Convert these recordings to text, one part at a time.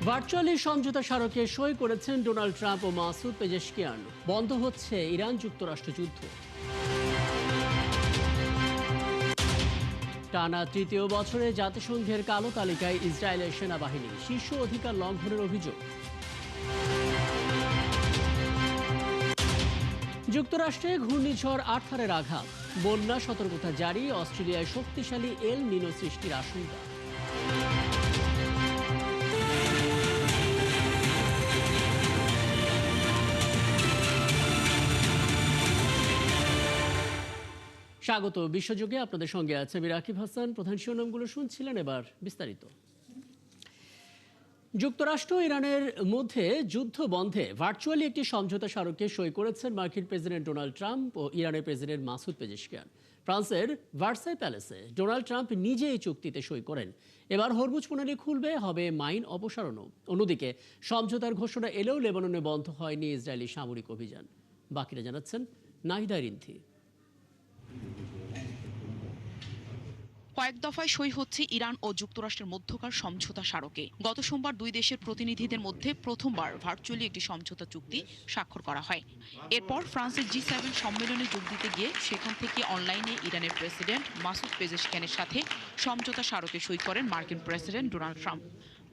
Virtually সমঝোতা স্মারকে সই করেছেন ডোনাল্ড ট্রাম্প ও মাসুদ পেজেশকিয়ান। বন্ধ হচ্ছে ইরান যুক্তরাষ্ট্র যুদ্ধ। টানা তৃতীয় বছরে জাতিসংঘের কালো তালিকায় ইসরায়েলের সেনাবাহিনী, শীর্ষ অধিকার লঙ্ঘনের অভিযোগ। যুক্তরাষ্ট্রে ঘূর্ণিঝড় আর্থারের আঘাত, বন্যা সতর্কতা জারি, অস্ট্রেলিয়ায় শক্তিশালী এল নিনো সৃষ্টির আশঙ্কা। স্বাগত বিশ্বযুগে, আপনাদের সঙ্গে আছে আমি রাকিব হাসান। প্রধান শিরোনামগুলো শুনছিলেন, এবার বিস্তারিত। যুক্তরাষ্ট্র ও ইরানের মধ্যে যুদ্ধ বন্ধে ভার্চুয়ালি একটি সমঝোতা স্মারকে সই করেছেন মার্কিন প্রেসিডেন্ট ডোনাল্ড ট্রাম্প ও ইরানের প্রেসিডেন্ট মাসুদ পেজেশকিয়ান। ফ্রান্সের ভার্সাই প্যালেসে ডোনাল্ড ট্রাম্প নিজে এই চুক্তিতে সই করেন। এবার হরমুজ প্রণালী খুলবে, হবে মাইন অপসারণও। অন্যদিকে সমঝোতার ঘোষণা এলেও লেবাননে বন্ধ হয়নি ইসরায়েলি সামরিক অভিযান। বাকিরা জানাচ্ছেন নাহিদা রিন্থি। কয়েক দফায় সই হচ্ছে ইরান ও যুক্তরাষ্ট্রের মধ্যকার সমঝোতা স্মারকে। গত সোমবার দুই দেশের প্রতিনিধিদের মধ্যে প্রথমবার ভার্চুয়ালি একটি সমঝোতা চুক্তি স্বাক্ষর করা হয়। এরপর ফ্রান্সের G7 সম্মেলনে যোগ দিতে গিয়ে সেখান থেকে অনলাইনে ইরানের প্রেসিডেন্ট মাসুদ পেজেশকিয়ানের সাথে সমঝোতা স্মারকে সই করেন মার্কিন প্রেসিডেন্ট ডোনাল্ড ট্রাম্প।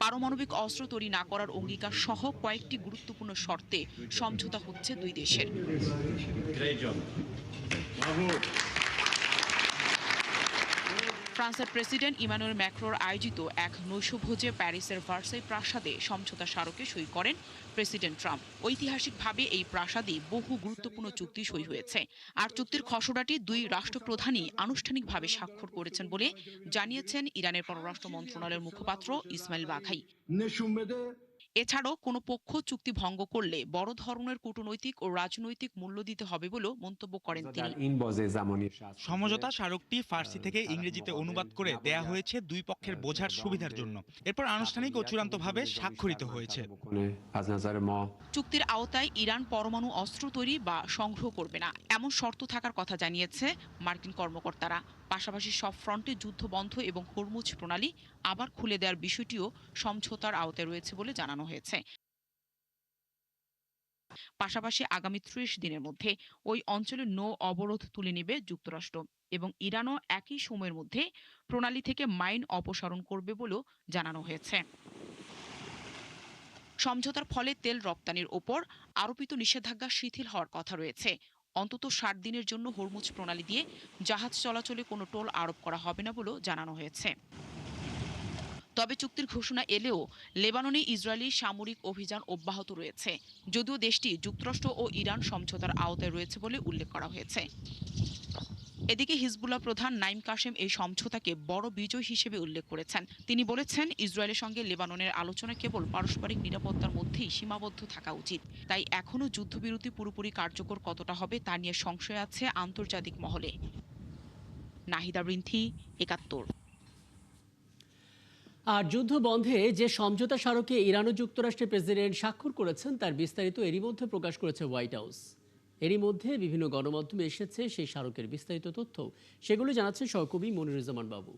পারমাণবিক অস্ত্র তৈরি না করার অঙ্গীকার সহ কয়েকটি গুরুত্বপূর্ণ শর্তে সমঝোতা হচ্ছে দুই দেশের। ফ্রান্সের প্রেসিডেন্ট ইমানুয়েল ম্যাক্রোর আয়োজিত এক নৈশভোজে প্যারিসের ভার্সাই প্রাসাদে সমঝোতা স্মারকে সই করেন প্রেসিডেন্ট ট্রাম্প। ঐতিহাসিকভাবে এই প্রাসাদে বহু গুরুত্বপূর্ণ চুক্তি সই হয়েছে, আর চুক্তির খসড়াটি দুই রাষ্ট্রপ্রধানই আনুষ্ঠানিকভাবে স্বাক্ষর করেছেন বলে জানিয়েছেন ইরানের পররাষ্ট্র মন্ত্রণালয়ের মুখপাত্র ইসমাইল বাঘাই। এছাড়াও কোনো পক্ষ চুক্তি ভঙ্গ করলে বড় ধরনের কূটনৈতিক ও রাজনৈতিক মূল্য দিতে হবে বলেও মন্তব্য করেন তিনি। সমঝোতা স্মারকটি ফার্সি থেকে ইংরেজিতে অনুবাদ করে দেয়া হয়েছে দুই পক্ষের বোঝার সুবিধার জন্য। এরপর আনুষ্ঠানিক ও চূড়ান্তভাবে স্বাক্ষরিত হয়েছে। চুক্তির আওতায় ইরান পরমাণু অস্ত্র তৈরি বা সংগ্রহ করবে না, এমন শর্ত থাকার কথা জানিয়েছে মার্কিন কর্মকর্তারা। পাশাপাশি সব ফ্রন্টে যুদ্ধ বন্ধ এবং হরমুজ প্রণালী আবার খুলে দেওয়ার বিষয়টিও সমঝোতার আওতায় রয়েছে বলে জানানো হয়েছে। পাশাপাশি আগামী ৩০ দিনের মধ্যে ওই অঞ্চলে নৌ অবরোধ তুলে নেবে যুক্তরাষ্ট্র এবং ইরানও একই সময়ের মধ্যে প্রণালী থেকে মাইন অপসারণ করবে বলেও জানানো হয়েছে। সমঝোতার ফলে তেল রপ্তানির ওপর আরোপিত নিষেধাজ্ঞা শিথিল হওয়ার কথা রয়েছে। অন্তত ৬০ দিনের জন্য হরমুজ প্রণালী দিয়ে জাহাজ চলাচলে কোনো টোল আরোপ করা হবে না বলেও জানানো হয়েছে। তবে চুক্তির ঘোষণা এলেও লেবাননে ইসরায়েলি সামরিক অভিযান অব্যাহত রয়েছে, যদিও দেশটি যুক্তরাষ্ট্র ও ইরান সমঝোতার আওতায় রয়েছে বলে উল্লেখ করা হয়েছে। এদিকে হিজবুল্লাহ প্রধান নাইম কাশেম এই সমঝোতাকে বড় বিজয় হিসেবে উল্লেখ করেছেন। তিনি বলেছেন, ইসরায়েলের সঙ্গে লেবাননের আলোচনা কেবল পারস্পরিক নিরাপত্তার মধ্যেই সীমাবদ্ধ থাকা উচিত। তাই এখনও যুদ্ধবিরতি পুরোপুরি কার্যকর কতটা হবে তা নিয়ে সংশয় আছে আন্তর্জাতিক মহলে। নাহিদা রিন্থি, ৭১। আর যুদ্ধ বন্ধে যে সমঝোতা স্মারকে ইরান ও যুক্তরাষ্ট্রের প্রেসিডেন্ট স্বাক্ষর করেছেন তার বিস্তারিত এরই মধ্যে প্রকাশ করেছে হোয়াইট হাউস। এরই মধ্যে বিভিন্ন গণমাধ্যমে এসেছে সেই স্মারকের বিস্তারিত তথ্য, সেগুলো জানাচ্ছেন সহকর্মী মনিরুজ্জামান বাবু।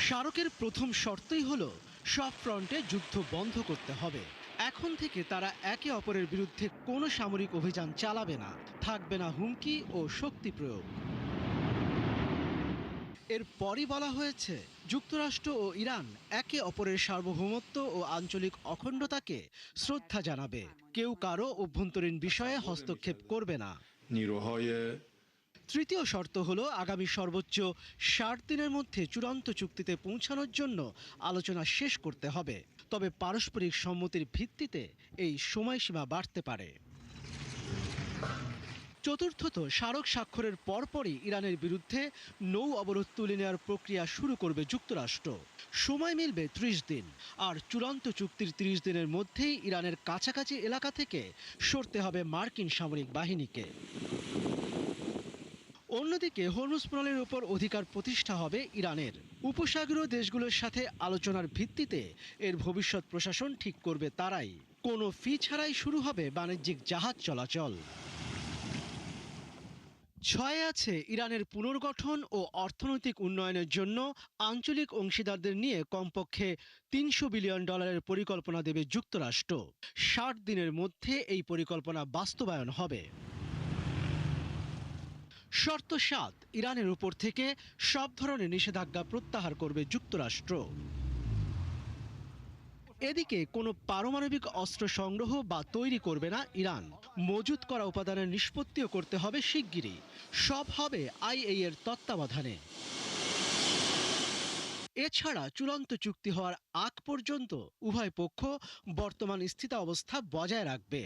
স্মারকের প্রথম শর্তই হলো সব ফ্রন্টে যুদ্ধ বন্ধ করতে হবে। এখন থেকে তারা একে অপরের বিরুদ্ধে কোনো সামরিক অভিযান চালাবে না, থাকবে না হুমকি ও শক্তি প্রয়োগ। এরপরই বলা হয়েছে, যুক্তরাষ্ট্র ও ইরান একে অপরের সার্বভৌমত্ব ও আঞ্চলিক অখণ্ডতাকে শ্রদ্ধা জানাবে, কেউ কারো অভ্যন্তরীণ বিষয়ে হস্তক্ষেপ করবে না। তৃতীয় শর্ত হলো, আগামী সর্বোচ্চ ৬০ দিনের মধ্যে চূড়ান্ত চুক্তিতে পৌঁছানোর জন্য আলোচনা শেষ করতে হবে। তবে পারস্পরিক সম্মতির ভিত্তিতে এই সময়সীমা বাড়তে পারে। চতুর্থত, স্মারক স্বাক্ষরের পরপরই ইরানের বিরুদ্ধে নৌ অবরোধ তুলে নেওয়ার প্রক্রিয়া শুরু করবে যুক্তরাষ্ট্র। সময় মিলবে ৩০ দিন, আর চূড়ান্ত চুক্তির ৩০ দিনের মধ্যেই ইরানের কাছাকাছি এলাকা থেকে সরতে হবে মার্কিন সামরিক বাহিনীকে। অন্যদিকে হরমুজ প্রণালীর উপর অধিকার প্রতিষ্ঠা হবে ইরানের। উপসাগরীয় দেশগুলোর সাথে আলোচনার ভিত্তিতে এর ভবিষ্যৎ প্রশাসন ঠিক করবে তারাই। কোনো ফি ছাড়াই শুরু হবে বাণিজ্যিক জাহাজ চলাচল। ছয়ে আছে ইরানের পুনর্গঠন ও অর্থনৈতিক উন্নয়নের জন্য আঞ্চলিক অংশীদারদের নিয়ে কমপক্ষে $300 বিলিয়ন পরিকল্পনা দেবে যুক্তরাষ্ট্র। 60 দিনের মধ্যে এই পরিকল্পনা বাস্তবায়ন হবে। শর্ত 7, ইরানের উপর থেকে সব ধরনের নিষেধাজ্ঞা প্রত্যাহার করবে যুক্তরাষ্ট্র। এদিকে কোনো পারমাণবিক অস্ত্র সংগ্রহ বা তৈরি করবে না ইরান। মজুত করা উপাদানের নিষ্পত্তিও করতে হবে শিগগিরই। সব হবে আইএইএ এর তত্ত্বাবধানে। এছাড়া চূড়ান্ত চুক্তি হওয়ার আগ পর্যন্ত উভয় পক্ষ বর্তমান স্থিতাবস্থা বজায় রাখবে।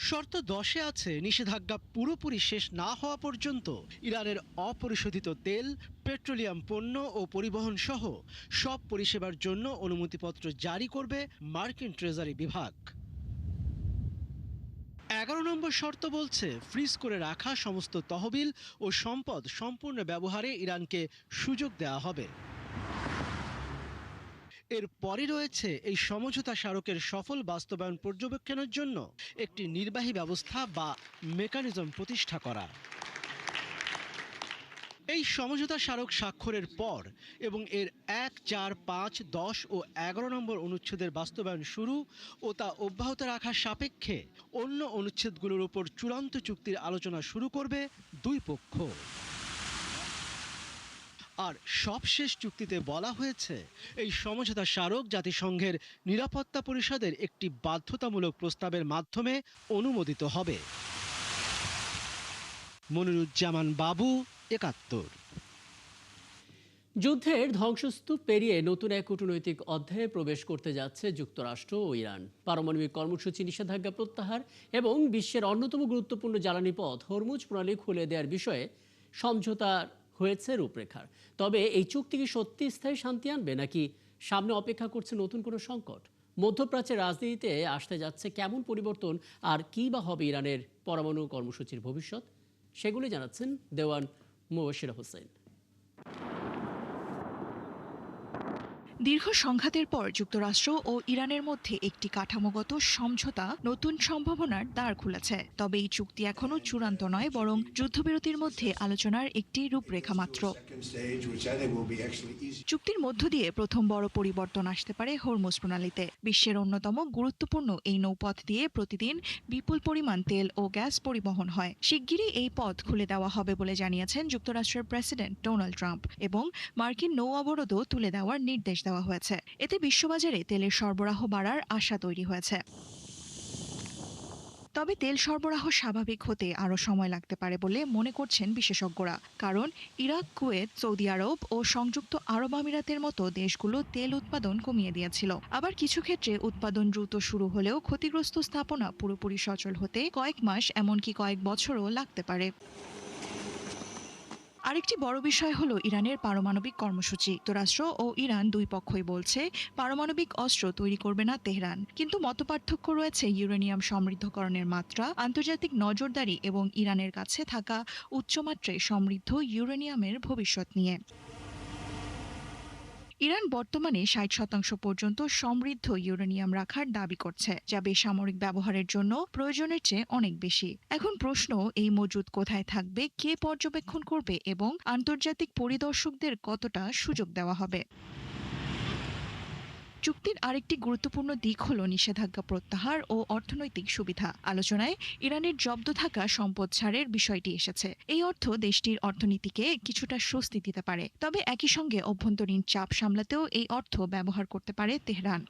শর্ত 10-এ আছে নিষেধাজ্ঞা পুরোপুরি শেষ না হওয়া পর্যন্ত ইরানের অপরিশোধিত তেল, পেট্রোলিয়াম পণ্য ও পরিবহন সহ সব পরিষেবার জন্য অনুমতিপত্র জারি করবে মার্কিন ট্রেজারি বিভাগ। 11 নম্বর শর্ত বলছে ফ্রিজ করে রাখা সমস্ত তহবিল ও সম্পদ সম্পূর্ণ ব্যবহারে ইরানকে সুযোগ দেওয়া হবে। এর পরে রয়েছে এই সমঝোতা স্মারকের সফল বাস্তবায়ন পর্যবেক্ষণের জন্য একটি নির্বাহী ব্যবস্থা বা মেকানিজম প্রতিষ্ঠা করা। এই সমঝোতা স্মারক স্বাক্ষরের পর এবং এর 1, 4, 5, 10 ও 11 নম্বর অনুচ্ছেদের বাস্তবায়ন শুরু ও তা অব্যাহত রাখার সাপেক্ষে অন্য অনুচ্ছেদগুলোর উপর চূড়ান্ত চুক্তির আলোচনা শুরু করবে দুই পক্ষ। আর সবশেষ চুক্তিতে বলা হয়েছে এই সমঝোতা স্মারক জাতিসংঘের নিরাপত্তা পরিষদের একটি বাধ্যতামূলক প্রস্তাবের মাধ্যমে অনুমোদিত হবে। মনিরুজ্জামান বাবু, 71। যুদ্ধের ধ্বংসস্তূপ পেরিয়ে নতুন এক কূটনৈতিক অধ্যায়ে প্রবেশ করতে যাচ্ছে যুক্তরাষ্ট্র ও ইরান। পারমাণবিক কর্মসূচি নিষেধাজ্ঞা প্রত্যাহার এবং বিশ্বের অন্যতম গুরুত্বপূর্ণ জ্বালানি পথ হরমুজ প্রণালী খুলে দেওয়ার বিষয়ে সমঝোতার হয়েছে রূপরেখার। তবে এই চুক্তি কি সত্যি স্থায়ী শান্তি আনবে, নাকি সামনে অপেক্ষা করছে নতুন কোনো সংকট? মধ্যপ্রাচ্যের রাজনীতিতে আসতে যাচ্ছে কেমন পরিবর্তন, আর কী বা হবে ইরানের পরমাণু কর্মসূচির ভবিষ্যৎ? সেগুলি জানাচ্ছেন দেওয়ান মুবাশির হোসেন। দীর্ঘ সংঘাতের পর যুক্তরাষ্ট্র ও ইরানের মধ্যে একটি কাঠামোগত সমঝোতা নতুন সম্ভাবনার দ্বার খুলেছে। তবে এই চুক্তি এখনো চূড়ান্ত নয়, বরং যুদ্ধবিরতির মধ্যে আলোচনার একটি রূপরেখা মাত্র। চুক্তির মধ্য দিয়ে প্রথম বড় পরিবর্তন আসতে পারে হরমুজ প্রণালীতে। বিশ্বের অন্যতম গুরুত্বপূর্ণ এই নৌপথ দিয়ে প্রতিদিন বিপুল পরিমাণ তেল ও গ্যাস পরিবহন হয়। শিগগিরই এই পথ খুলে দেওয়া হবে বলে জানিয়েছেন যুক্তরাষ্ট্রের প্রেসিডেন্ট ডোনাল্ড ট্রাম্প, এবং মার্কিন নৌ অবরোধও তুলে দেওয়ার নির্দেশ দেওয়া হয়েছে। এতে বিশ্ববাজারে তেলের সরবরাহ বাড়ার আশা তৈরি হয়েছে। তবে তেল সরবরাহ স্বাভাবিক হতে আরও সময় লাগতে পারে বলে মনে করছেন বিশেষজ্ঞরা। কারণ ইরাক, কুয়েত, সৌদি আরব ও সংযুক্ত আরব আমিরাতের মতো দেশগুলো তেল উৎপাদন কমিয়ে দিয়েছিল। আবার কিছু ক্ষেত্রে উৎপাদন দ্রুত শুরু হলেও ক্ষতিগ্রস্ত স্থাপনা পুরোপুরি সচল হতে কয়েক মাস, এমনকি কয়েক বছরও লাগতে পারে। আরেকটি বড় বিষয় হলো ইরানের পারমাণবিক কর্মসূচি। যুক্তরাষ্ট্র ও ইরান দুই পক্ষই বলছে পারমাণবিক অস্ত্র তৈরি করবে না তেহরান, কিন্তু মতপার্থক্য রয়েছে ইউরেনিয়াম সমৃদ্ধকরণের মাত্রা, আন্তর্জাতিক নজরদারি এবং ইরানের কাছে থাকা উচ্চমাত্রায় সমৃদ্ধ ইউরেনিয়ামের ভবিষ্যৎ নিয়ে। ইরান বর্তমানে 60% পর্যন্ত সমৃদ্ধ ইউরেনিয়াম রাখার দাবি করছে, যা বেসামরিক ব্যবহারের জন্য প্রয়োজনের চেয়ে অনেক বেশি। এখন প্রশ্ন, এই মজুদ কোথায় থাকবে, কে পর্যবেক্ষণ করবে এবং আন্তর্জাতিক পরিদর্শকদের কতটা সুযোগ দেওয়া হবে? চুক্তির আরেকটি গুরুত্বপূর্ণ দিক হল নিষেধাজ্ঞা প্রত্যাহার ও অর্থনৈতিক সুবিধা। আলোচনায় ইরানের জব্দ থাকা সম্পদ ছাড়ের বিষয়টি এসেছে। এই অর্থ দেশটির অর্থনীতিকে কিছুটা স্বস্তি দিতে পারে। তবে একই সঙ্গে অভ্যন্তরীণ চাপ সামলাতেও এই অর্থ ব্যবহার করতে পারে তেহরান।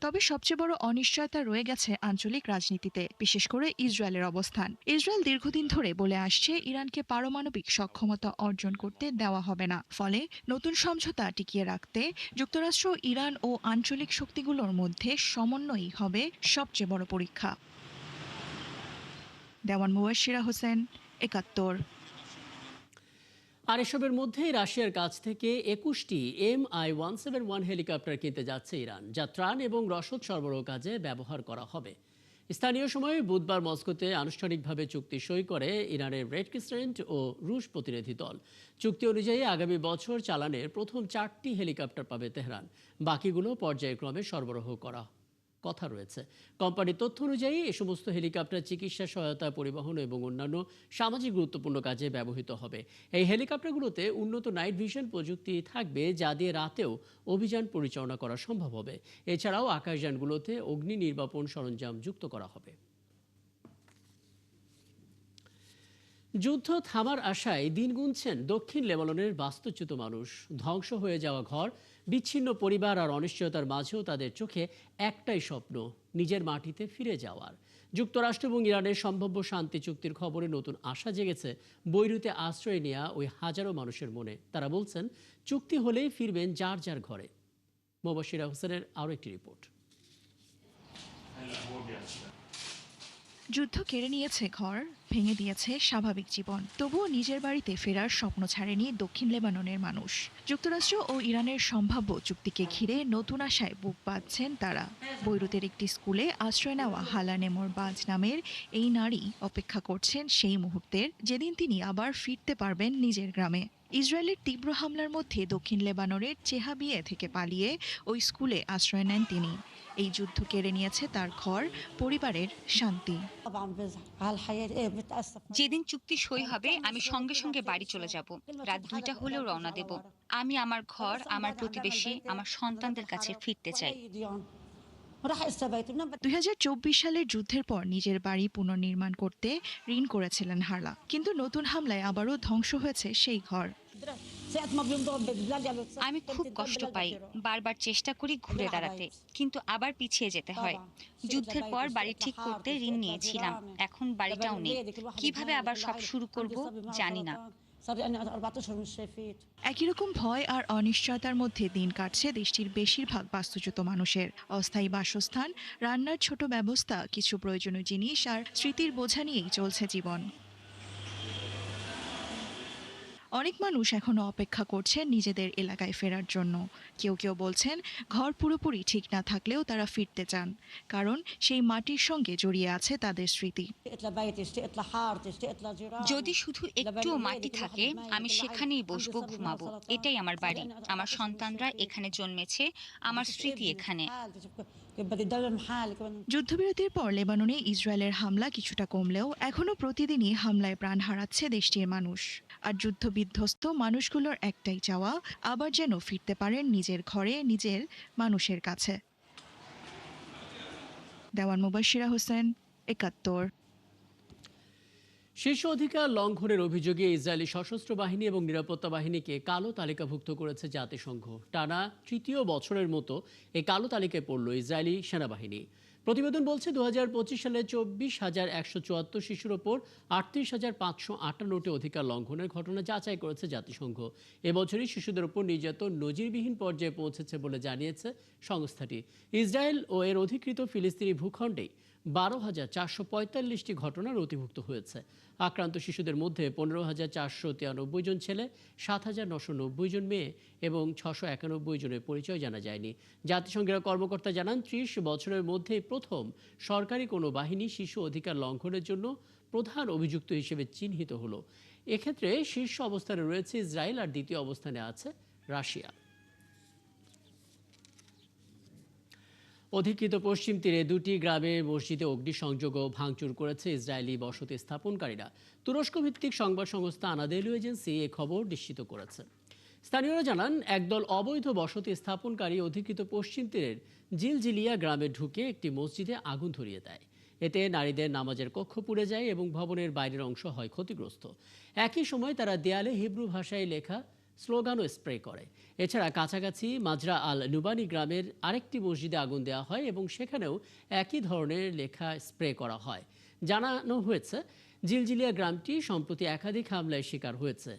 তবে সবচেয়ে বড় অনিশ্চয়তা রয়ে গেছে আঞ্চলিক রাজনীতিতে, বিশেষ করে ইসরায়েলের অবস্থান। ইসরায়েল দীর্ঘদিন ধরে বলে আসছে ইরানকে পারমাণবিক সক্ষমতা অর্জন করতে দেওয়া হবে না। ফলে নতুন সমঝোতা টিকিয়ে রাখতে যুক্তরাষ্ট্র, ইরান ও আঞ্চলিক শক্তিগুলোর মধ্যে সমন্বয়ই হবে সবচেয়ে বড় পরীক্ষা। দেওয়ান মুবাশিরা হোসেন, 71। আর এসবের মধ্যেই রাশিয়ার কাছ থেকে 21টি MI-171 হেলিকপ্টার কিনতে যাচ্ছে ইরান, যা ত্রাণ এবং রসদ সরবরাহ কাজে ব্যবহার করা হবে। স্থানীয় সময় বুধবার মস্কোতে আনুষ্ঠানিকভাবে চুক্তি সই করে ইরানের রেড ক্রিসেন্ট ও রুশ প্রতিনিধি দল। চুক্তি অনুযায়ী আগামী বছর চালানের প্রথম 4টি হেলিকপ্টার পাবে তেহরান, বাকিগুলো পর্যায়ক্রমে সরবরাহ করা কথা রয়েছে। কোম্পানির তথ্য অনুযায়ী এ সমস্ত হেলিকপ্টার চিকিৎসা সহায়তা, পরিবহন এবং অন্যান্য সামাজিক গুরুত্বপূর্ণ কাজে ব্যবহৃত হবে। এই হেলিকপ্টারগুলোতে উন্নত নাইট ভিশন প্রযুক্তি থাকবে, যা দিয়ে রাতেও অভিযান পরিচালনা করা সম্ভব হবে। এছাড়াও আকাশযানগুলোতে অগ্নি নির্বাপন সরঞ্জাম যুক্ত করা হবে। যুদ্ধ থামার আশায় দিন গুনছেন দক্ষিণ লেবাননের বাস্তুচ্যুত মানুষ। ধ্বংস হয়ে যাওয়া ঘর, বিচ্ছিন্ন পরিবার আর অনিশ্চয়তার মাঝেও তাদের চোখে একটাই স্বপ্ন, নিজের মাটিতে ফিরে যাওয়ার। যুক্তরাষ্ট্র এবং ইরানের সম্ভাব্য শান্তি চুক্তির খবরে নতুন আশা জেগেছে বৈরুতে আশ্রয় নেওয়া ওই হাজারো মানুষের মনে। তারা বলছেন, চুক্তি হলেই ফিরবেন যার যার ঘরে। মোবাশিরা হোসেনের আরও একটি রিপোর্ট। যুদ্ধ কেড়ে নিয়েছে ঘর, ভেঙে দিয়েছে স্বাভাবিক জীবন, তবুও নিজের বাড়িতে ফেরার স্বপ্ন ছাড়েনি দক্ষিণ লেবাননের মানুষ। যুক্তরাষ্ট্র ও ইরানের সম্ভাব্য চুক্তিকে ঘিরে নতুন আশায় বুক বাঁধছেন তারা। বৈরুতের একটি স্কুলে আশ্রয় নেওয়া হালা নেমর বাজ নামের এই নারী অপেক্ষা করছেন সেই মুহূর্তের, যেদিন তিনি আবার ফিরতে পারবেন নিজের গ্রামে। ইসরায়েলের তীব্র হামলার মধ্যে দক্ষিণ লেবাননের চেহাবিয়ে থেকে পালিয়ে ওই স্কুলে আশ্রয় নেন তিনি। এই যুদ্ধ কেড়ে নিয়েছে তার ঘর, পরিবারের শান্তি। যেদিন চুক্তি সই হবে আমি সঙ্গে সঙ্গে বাড়ি চলে যাব। রাত 2টা হলেও রওনা দেব। আমি আমার ঘর, আমার প্রতিবেশী, আমার সন্তানদের কাছে ফিরতে চাই। 2024 সালের যুদ্ধের পর নিজের বাড়ি পুনর্নির্মাণ করতে ঋণ করেছিলেন হারলা, কিন্তু নতুন হামলায় আবারও ধ্বংস হয়েছে সেই ঘর। আমি খুব কষ্ট পাই, বারবার চেষ্টা করি ঘুরে দাঁড়াতে, কিন্তু আবার পিছিয়ে যেতে হয়। যুদ্ধের পর বাড়ি ঠিক করতে ঋণ নিয়েছিলাম, এখন বাড়িটাও নেই। কিভাবে আবার সব শুরু করব জানি না। একই রকম ভয় আর অনিশ্চয়তার মধ্যে দিন কাটছে দেশটির বেশিরভাগ বাস্তুচ্যুত মানুষের। অস্থায়ী বাসস্থান, রান্নার ছোট ব্যবস্থা, কিছু প্রয়োজনীয় জিনিস আর স্মৃতির বোঝা নিয়েই চলছে জীবন। অনেক মানুষ এখনো অপেক্ষা করছেন নিজেদের এলাকায় ফেরার জন্য। কেউ কেউ বলছেন, ঘর পুরোপুরি ঠিক না থাকলেও তারা ফিরতে চান, কারণ সেই মাটির সঙ্গে জড়িয়ে আছে তাদের স্মৃতি। যদি শুধু একটুও মাটি থাকে আমি সেখানেই বসবো, ঘুমাবো। এটাই আমার বাড়ি, আমার সন্তানরা এখানে জন্মেছে, আমার স্মৃতি এখানে। যুদ্ধবিরতির পর লেবাননে ইসরায়েলের হামলা কিছুটা কমলেও এখনো প্রতিদিনই হামলায় প্রাণ হারাচ্ছে দেশটির মানুষ। আর যুদ্ধবিধ্বস্ত মানুষগুলোর একটাই চাওয়া, আবার যেন ফিরতে পারেন নিজের ঘরে, নিজের মানুষের কাছে। দেওয়ান মুবাশিরা হোসেন, ৭১। শীর্ষ অধিকার লঙ্ঘনের অভিযোগে ইসরায়েলি সশস্ত্র বাহিনী এবং নিরাপত্তা বাহিনীকে কালো তালিকাভুক্ত করেছে জাতিসংঘ। টানা তৃতীয় বছরের মতো এই কালো তালিকায় পড়ল ইসরায়েলি সেনাবাহিনী। প্রতিবেদন বলছে, 2025 সালে 24,174 শিশুর ওপর 38,558টি অধিকার লঙ্ঘনের ঘটনা যাচাই করেছে জাতিসংঘ। এবছরই শিশুদের ওপর নির্যাতন নজিরবিহীন পর্যায়ে পৌঁছেছে বলে জানিয়েছে সংস্থাটি। ইসরায়েল ও এর অধিকৃত ফিলিস্তিনি ভূখণ্ডেই 12,445টি ঘটনা নথিভুক্ত হয়েছে। আক্রান্ত শিশুদের মধ্যে 15,493 জন ছেলে, 7,990 জন মেয়ে এবং 691 জনের পরিচয় জানা যায়নি। জাতিসংঘের কর্মকর্তা জানান, 30 বছরের মধ্যেই প্রথম সরকারি কোনো বাহিনী শিশু অধিকার লঙ্ঘনের জন্য প্রধান অভিযুক্ত হিসেবে চিহ্নিত হলো। এক্ষেত্রে শীর্ষ অবস্থানে রয়েছে ইসরায়েল আর দ্বিতীয় অবস্থানে আছে রাশিয়া। অধিকৃত পশ্চিম তীরে 2টি গ্রামের মসজিদে অগ্নিসংযোগ ও ভাঙচুর করেছে ইসরায়েলি বসতি স্থাপনকারীরা। তুরস্ক ভিত্তিক সংবাদ সংস্থা আনাদেলু এজেন্সি এ খবর নিশ্চিত করেছে। স্থানীয়রা জানান, একদল অবৈধ বসতি স্থাপনকারী অধিকৃত পশ্চিম তীরের জিলজিলিয়া গ্রামে ঢুকে একটি মসজিদে আগুন ধরিয়ে দেয়। এতে নারীদের নামাজের কক্ষ পুড়ে যায় এবং ভবনের বাইরের অংশ হয় ক্ষতিগ্রস্ত। একই সময় তারা দেয়ালে হিব্রু ভাষায় লেখা স্লোগানও স্প্রে করে। এছাড়া কাছাকাছি মাজরা আল নুবানি গ্রামের আরেকটি মসজিদে আগুন দেওয়া হয় এবং সেখানেও একই ধরনের লেখা স্প্রে করা হয়। জানানো হয়েছে, জিলজিলিয়া গ্রামটি সম্প্রতি একাধিক হামলায় শিকার হয়েছে।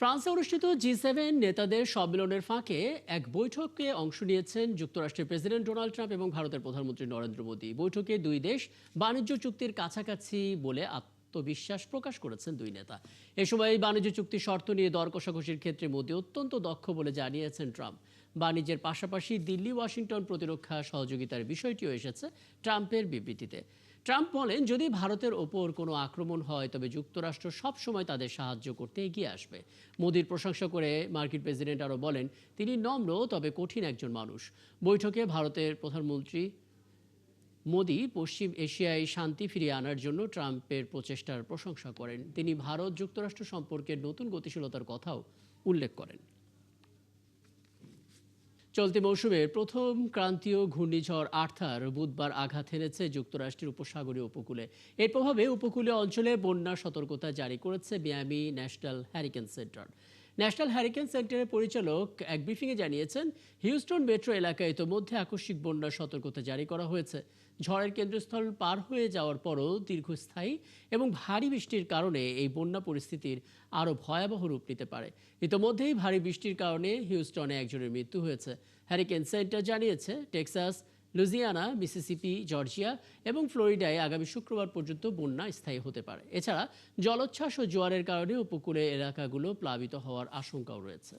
ফ্রান্সে অনুষ্ঠিত G7 নেতাদের সম্মেলনের ফাঁকে এক বৈঠকে অংশ নিয়েছেন যুক্তরাষ্ট্রের প্রেসিডেন্ট ডোনাল্ড ট্রাম্প এবং ভারতের প্রধানমন্ত্রী নরেন্দ্র মোদী। বৈঠকে দুই দেশ বাণিজ্য চুক্তির কাছাকাছি বলে আত্মবিশ্বাস প্রকাশ করেছেন দুই নেতা। এ সময় বাণিজ্য চুক্তির শর্ত নিয়ে দর কষাকষির ক্ষেত্রে মোদী অত্যন্ত দক্ষ বলে জানিয়েছেন ট্রাম্প। বাণিজ্যের পাশাপাশি দিল্লি ওয়াশিংটন প্রতিরক্ষা সহযোগিতার বিষয়টিও এসেছে ট্রাম্পের বিবৃতিতে। ট্রাম্প বলেন, যদি ভারতের ওপর কোনো আক্রমণ হয় তবে যুক্তরাষ্ট্র সবসময় তাদের সাহায্য করতে এগিয়ে আসবে। মোদির প্রশংসা করে মার্কিন প্রেসিডেন্ট আরও বলেন, তিনি নম্র তবে কঠিন একজন মানুষ। বৈঠকে ভারতের প্রধানমন্ত্রী মোদি পশ্চিম এশিয়ায় শান্তি ফিরিয়ে আনার জন্য ট্রাম্পের প্রচেষ্টার প্রশংসা করেন। তিনি ভারত যুক্তরাষ্ট্র সম্পর্কের নতুন গতিশীলতার কথাও উল্লেখ করেন। চলতি মৌসুমের প্রথম ক্রান্তীয় ঘূর্ণিঝড় আর্থার বুধবার আঘাত হেনেছে যুক্তরাষ্ট্রের উপসাগরীয় উপকূলে। এর প্রভাবে উপকূলীয় অঞ্চলে বন্যার সতর্কতা জারি করেছে Miami national hurricane centre. National hurricane সেন্টারের পরিচালক এক ব্রিফিংয়ে জানিয়েছেন, হিউস্টন মেট্রো এলাকায় ইতোমধ্যে আকস্মিক বন্যার সতর্কতা জারি করা হয়েছে। ঝড়ের কেন্দ্রস্থল পার হয়ে যাওয়ার পরও দীর্ঘস্থায়ী এবং ভারী বৃষ্টির কারণে এই বন্যা পরিস্থিতির আরও ভয়াবহ রূপ নিতে পারে। ইতোমধ্যেই ভারী বৃষ্টির কারণে হিউস্টনে একজনের মৃত্যু হয়েছে। হ্যারিকেন সেন্টার জানিয়েছে, টেক্সাস, লুইজিয়ানা, মিসিসিপি, জর্জিয়া এবং ফ্লোরিডায় আগামী শুক্রবার পর্যন্ত বন্যা স্থায়ী হতে পারে। এছাড়া জলোচ্ছ্বাস ও জোয়ারের কারণে উপকূলের এলাকাগুলো প্লাবিত হওয়ার আশঙ্কাও রয়েছে।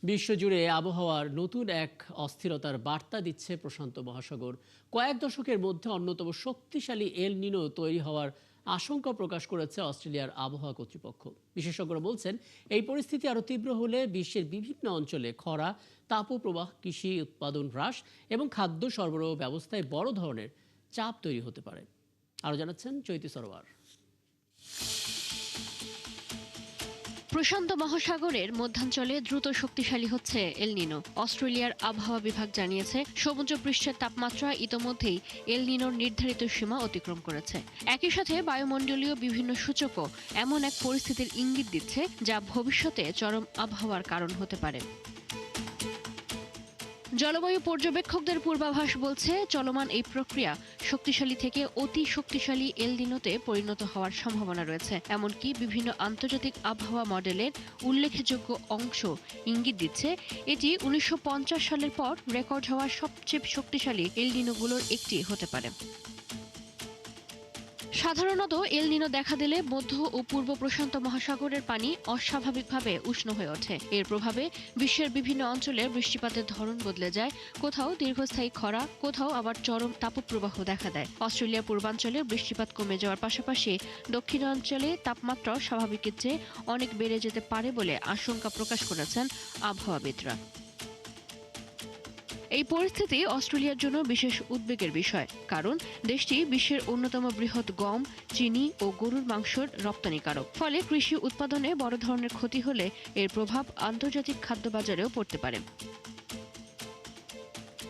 বিশ্বজুড়ে আবহাওয়ার নতুন এক অস্থিরতার বার্তা দিচ্ছে প্রশান্ত মহাসাগর। কয়েক দশকের মধ্যে অন্যতম শক্তিশালী এল নিনো তৈরি হওয়ার আশঙ্কা প্রকাশ করেছে অস্ট্রেলিয়ার আবহাওয়া কর্তৃপক্ষ। বিশেষজ্ঞরা বলছেন, এই পরিস্থিতি আরও তীব্র হলে বিশ্বের বিভিন্ন অঞ্চলে খরা, তাপপ্রবাহ, কৃষি উৎপাদন হ্রাস এবং খাদ্য সরবরাহ ব্যবস্থায় বড় ধরনের চাপ তৈরি হতে পারে। আরও জানাচ্ছেন চৈতি সরোয়ার। প্রশান্ত মহাসাগরের মধ্যাঞ্চলে দ্রুত শক্তিশালী হচ্ছে এল নিনো। অস্ট্রেলিয়ার আবহাওয়া বিভাগ জানিয়েছে, সমুদ্রপৃষ্ঠের তাপমাত্রা ইতোমধ্যেই এল নিনোর নির্ধারিত সীমা অতিক্রম করেছে। একই সাথে বায়ুমণ্ডলীয় বিভিন্ন সূচকও এমন এক পরিস্থিতির ইঙ্গিত দিচ্ছে যা ভবিষ্যতে চরম আবহাওয়ার কারণ হতে পারে। জলবায়ু পর্যবেক্ষকদের পূর্বাভাস বলছে, চলমান এই প্রক্রিয়া শক্তিশালী থেকে অতি শক্তিশালী এল নিনোতে পরিণত হওয়ার সম্ভাবনা রয়েছে। এমনকি বিভিন্ন আন্তর্জাতিক আবহাওয়া মডেলের উল্লেখযোগ্য অংশ ইঙ্গিত দিচ্ছে, এটি 1950 সালের পর রেকর্ড হওয়া সবচেয়ে শক্তিশালী এল নিনোগুলোর একটি হতে পারে। সাধারণত এল নিনো দেখা দিলে মধ্য ও পূর্ব প্রশান্ত মহাসাগরের পানি অস্বাভাবিকভাবে উষ্ণ হয়ে ওঠে। এর প্রভাবে বিশ্বের বিভিন্ন অঞ্চলে বৃষ্টিপাতের ধরন বদলে যায়। কোথাও দীর্ঘস্থায়ী খরা, কোথাও আবার চরম তাপপ্রবাহ দেখা দেয়। অস্ট্রেলিয়ার পূর্বাঞ্চলে বৃষ্টিপাত কমে যাওয়ার পাশাপাশি দক্ষিণাঞ্চলে তাপমাত্রাও স্বাভাবিকের চেয়ে অনেক বেড়ে যেতে পারে বলে আশঙ্কা প্রকাশ করেছেন আবহাওয়াবিদরা। এই পরিস্থিতি অস্ট্রেলিয়ার জন্য বিশেষ উদ্বেগের বিষয়, কারণ দেশটি বিশ্বের অন্যতম বৃহৎ গম, চিনি ও গরুর মাংসের রপ্তানিকারক। ফলে কৃষি উৎপাদনে বড় ধরনের ক্ষতি হলে এর প্রভাব আন্তর্জাতিক খাদ্য বাজারেও পড়তে পারে।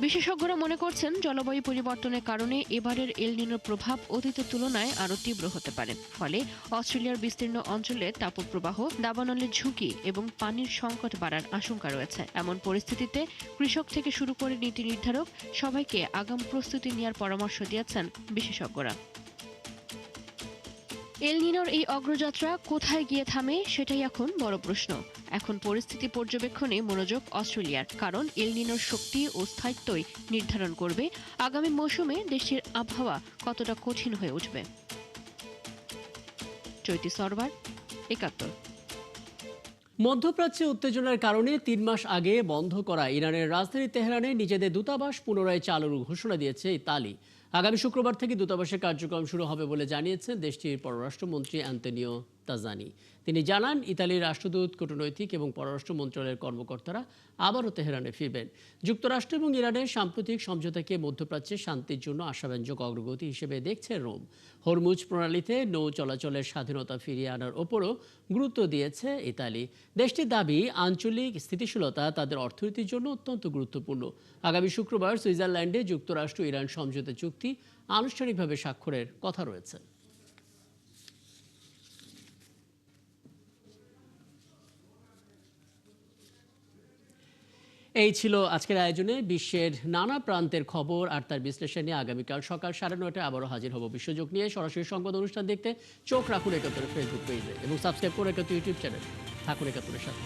বিশেষজ্ঞরা মনে করছেন, জলবায়ু পরিবর্তনের কারণে এবারের এল নিনোর প্রভাব অতীতের তুলনায় আরও তীব্র হতে পারে। ফলে অস্ট্রেলিয়ার বিস্তীর্ণ অঞ্চলে তাপপ্রবাহ, দাবানলের ঝুঁকি এবং পানির সংকট বাড়ার আশঙ্কা রয়েছে। এমন পরিস্থিতিতে কৃষক থেকে শুরু করে নীতি নির্ধারক সবাইকে আগাম প্রস্তুতি নেওয়ার পরামর্শ দিয়েছেন বিশেষজ্ঞরা। এল নিনোর এই অগ্রযাত্রা কোথায় গিয়ে থামে সেটাই এখন বড় প্রশ্ন। এখন পরিস্থিতি পর্যবেক্ষণে মনোযোগ অস্ট্রেলিয়ার, কারণ এল নিনোর শক্তি ও স্থায়িত্বই নির্ধারণ করবে আগামী মৌসুমে দেশের আবহাওয়া কতটা কঠিন হয়ে উঠবে। চৈতি সরওয়ার, ৭১। মধ্যপ্রাচ্যে উত্তেজনার কারণে ৩ মাস আগে বন্ধ করা ইরানের রাজধানী তেহরানে নিজেদের দূতাবাস পুনরায় চালুর ঘোষণা দিয়েছে ইতালি। আগামী শুক্রবার থেকে দূতাবাসের কার্যক্রম শুরু হবে বলে জানিয়েছেন দেশটির পররাষ্ট্রমন্ত্রী অ্যান্তোনিও তাজানি। তিনি জানান, ইতালির রাষ্ট্রদূত, কূটনৈতিক এবং পররাষ্ট্র মন্ত্রণালয়ের কর্মকর্তারা আবারও তেহরানে ফিরবেন। যুক্তরাষ্ট্র এবং ইরানের সাম্প্রতিক সমঝোতাকে মধ্যপ্রাচ্যে শান্তির জন্য আশাব্যঞ্জক অগ্রগতি হিসেবে দেখছে রোম। হরমুজ প্রণালীতে নৌ চলাচলের স্বাধীনতা ফিরিয়ে আনার ওপরও গুরুত্ব দিয়েছে ইতালি। দেশটির দাবি, আঞ্চলিক স্থিতিশীলতা তাদের অর্থনীতির জন্য অত্যন্ত গুরুত্বপূর্ণ। আগামী শুক্রবার সুইজারল্যান্ডে যুক্তরাষ্ট্র ইরান সমঝোতা চুক্তি আনুষ্ঠানিকভাবে স্বাক্ষরের কথা রয়েছে। এই ছিল আজকের আয়োজনে। বিশ্বের নানা প্রান্তের খবর আর তার বিশ্লেষণ নিয়ে আগামীকাল সকাল 9:30টায় আবারও হাজির হব। বিশ্বযোগ নিয়ে সরাসরি সংবাদ অনুষ্ঠান দেখতে চোখ রাখুন ৭১ ফেসবুক পেজে এবং সাবস্ক্রাইব করে ৭১ ইউটিউব চ্যানেল। থাকুন ৭১-এর সাথে।